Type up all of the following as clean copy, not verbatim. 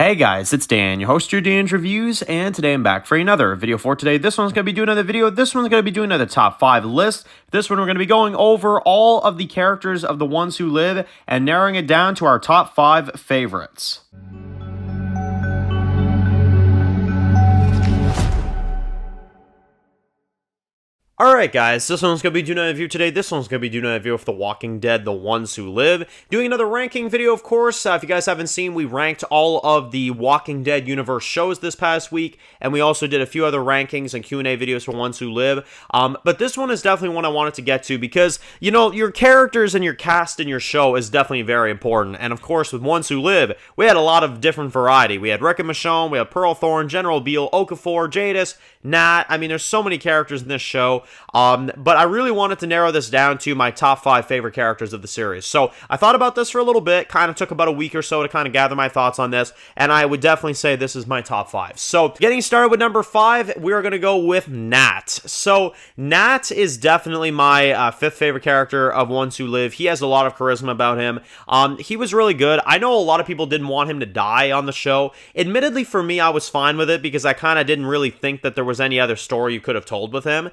Hey guys, it's Dan, your host, your Dan's Reviews, and today I'm back for another video for today. This one's going to be doing another video. This one's going to be doing another top 5 list. This one we're going to be going over all of the characters of The Ones Who Live and narrowing it down to our top 5 favorites. Alright guys, this one's going to be doing a review today. This one's going to be doing a review of The Walking Dead, The Ones Who Live. Doing another ranking video, of course. If you guys haven't seen, we ranked all of the Walking Dead universe shows this past week, and we also did a few other rankings and Q&A videos for Ones Who Live. But this one is definitely one I wanted to get to because, you know, your characters and your cast in your show is definitely very important. And of course, with Ones Who Live, we had a lot of different variety. We had Rick and Michonne, we had Pearl Thorne, General Beale, Okafor, Jadis, Nat. I mean, there's so many characters in this show. But I really wanted to narrow this down to my top 5 favorite characters of the series. So I thought about this for a little bit, kind of took about a week or so to kind of gather my thoughts on this, and I would definitely say this is my top 5. So getting started with number 5, we're going to go with Nat. So Nat is definitely my 5th favorite character of Ones Who Live. He has a lot of charisma about him. He was really good. I know a lot of people didn't want him to die on the show. Admittedly, for me, I was fine with it because I kind of didn't really think that there was any other story you could have told with him.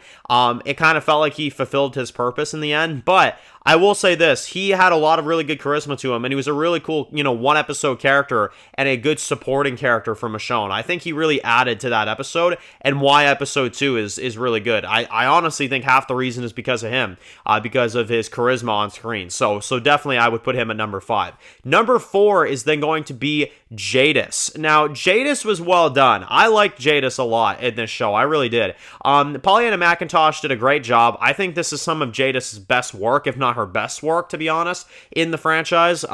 It kind of felt like he fulfilled his purpose in the end, but I will say this, he had a lot of really good charisma to him, and he was a really cool, one-episode character and a good supporting character for Michonne. I think he really added to that episode, and why episode 2 is really good. I honestly think half the reason is because of him, because of his charisma on screen. So definitely I would put him at number 5. Number 4 is then going to be Jadis. Now, Jadis was well done. I liked Jadis a lot in this show. I really did. Pollyanna McIntosh did a great job. I think this is some of Jadis' best work, if not her best work, to be honest, in the franchise.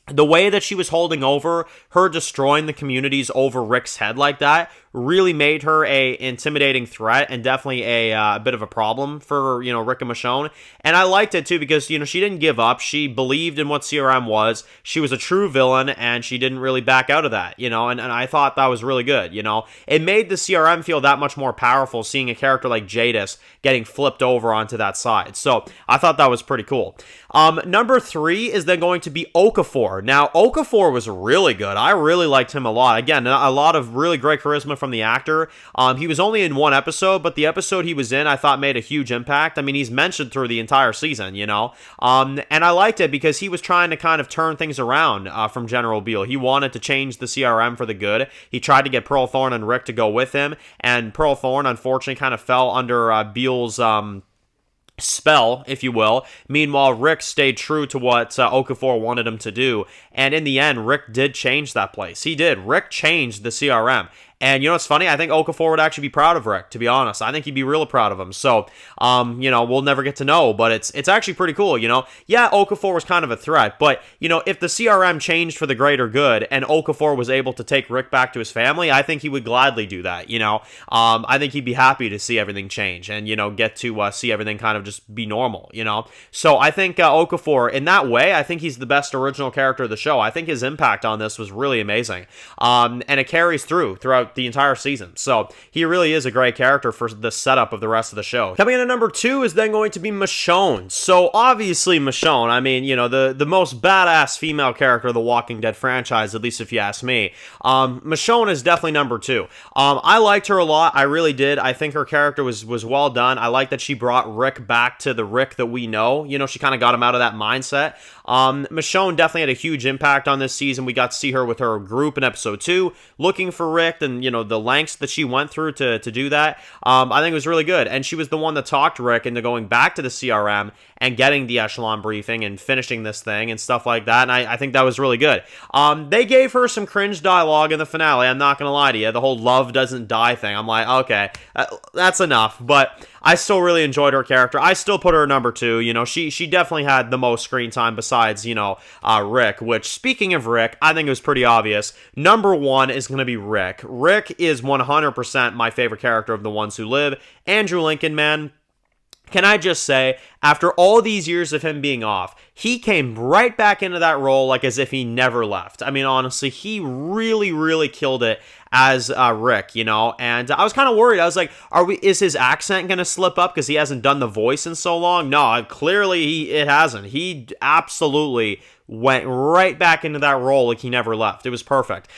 The way that she was holding over, her destroying the communities over Rick's head like that, really made her a intimidating threat and definitely a bit of a problem for, Rick and Michonne. And I liked it too because, she didn't give up. She believed in what CRM was. She was a true villain and she didn't really back out of that, and I thought that was really good, It made the CRM feel that much more powerful seeing a character like Jadis getting flipped over onto that side. So I thought that was pretty cool. Number 3 is then going to be Okafor. Now, Okafor was really good. I really liked him a lot. Again, a lot of really great charisma from the actor. He was only in one episode, but the episode he was in, I thought made a huge impact. I mean, he's mentioned through the entire season, and I liked it because he was trying to kind of turn things around from General Beale. He wanted to change the CRM for the good. He tried to get Pearl Thorne and Rick to go with him, and Pearl Thorne, unfortunately, kind of fell under Beale's spell, if you will. Meanwhile, Rick stayed true to what Okafor wanted him to do, and in the end, Rick did change that place. He did. Rick changed the CRM. And you know what's funny? I think Okafor would actually be proud of Rick, to be honest. I think he'd be real proud of him. So, we'll never get to know, but it's actually pretty cool, Yeah, Okafor was kind of a threat, but, if the CRM changed for the greater good and Okafor was able to take Rick back to his family, I think he would gladly do that, I think he'd be happy to see everything change and, get to see everything kind of just be normal, So I think Okafor, in that way, I think he's the best original character of the show. I think his impact on this was really amazing. And it carries throughout the entire season. So he really is a great character for the setup of the rest of the show. Coming in at number 2 is then going to be Michonne. So obviously Michonne, I mean, the most badass female character of the Walking Dead franchise, at least if you ask me. Michonne is definitely number 2. I liked her a lot. I really did. I think her character was well done. I like that she brought Rick back to the Rick that we know. She kind of got him out of that mindset. Michonne definitely had a huge impact on this season. We got to see her with her group in episode 2, looking for Rick, and the lengths that she went through to do that. I think it was really good, and she was the one that talked Rick into going back to the CRM and getting the echelon briefing and finishing this thing and stuff like that, and I think that was really good. They gave her some cringe dialogue in the finale, I'm not gonna lie to you. The whole love doesn't die thing, I'm like, okay, that's enough, but I still really enjoyed her character. I still put her at number 2. She definitely had the most screen time besides, Rick, which, speaking of Rick, I think it was pretty obvious. Number 1 is going to be Rick. Rick is 100% my favorite character of The Ones Who Live. Andrew Lincoln, man. can I just say, after all these years of him being off, he came right back into that role like as if he never left. I mean, honestly, he really, really killed it as Rick, you know, and I was kind of worried. I was like, is his accent going to slip up because he hasn't done the voice in so long? No, clearly it hasn't. He absolutely went right back into that role like he never left. It was perfect.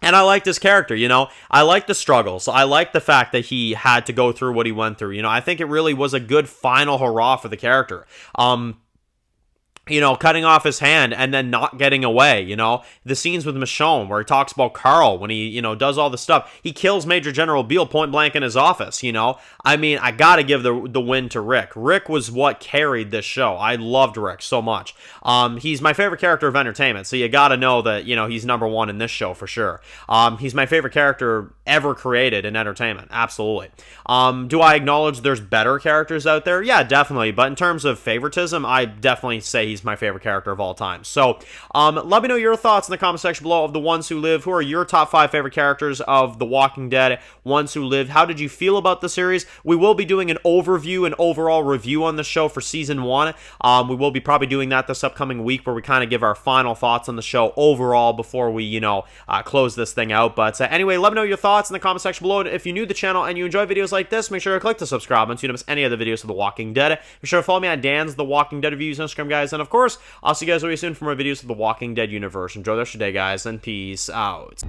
And I liked his character, you know. I liked the struggles. I liked the fact that he had to go through what he went through. You know, I think it really was a good final hurrah for the character. You know, cutting off his hand and then not getting away, you know. The scenes with Michonne where he talks about Carl when he, you know, does all the stuff. He kills Major General Beale point blank in his office, you know. I mean, I gotta give the win to Rick. Rick was what carried this show. I loved Rick so much. He's my favorite character of entertainment, so you gotta know that, you know, he's number one in this show for sure. He's my favorite character ever created in entertainment, absolutely. Do I acknowledge there's better characters out there? Yeah, definitely, but in terms of favoritism, I definitely say he's my favorite character of all time. So, let me know your thoughts in the comment section below of The Ones Who Live. Who are your top 5 favorite characters of The Walking Dead, Ones Who Live? How did you feel about the series? We will be doing an overview and overall review on the show for Season 1. We will be probably doing that this upcoming week where we kind of give our final thoughts on the show overall before we, you know, close this thing out. But anyway, let me know your thoughts in the comment section below. If you're new to the channel and you enjoy videos like this, make sure to click the subscribe button so you don't miss any other videos of The Walking Dead. Be sure to follow me on Dan's The Walking Dead Reviews on Instagram, guys. And of course, I'll see you guys really soon for more videos of The Walking Dead universe. Enjoy the rest of your day, guys, and peace out.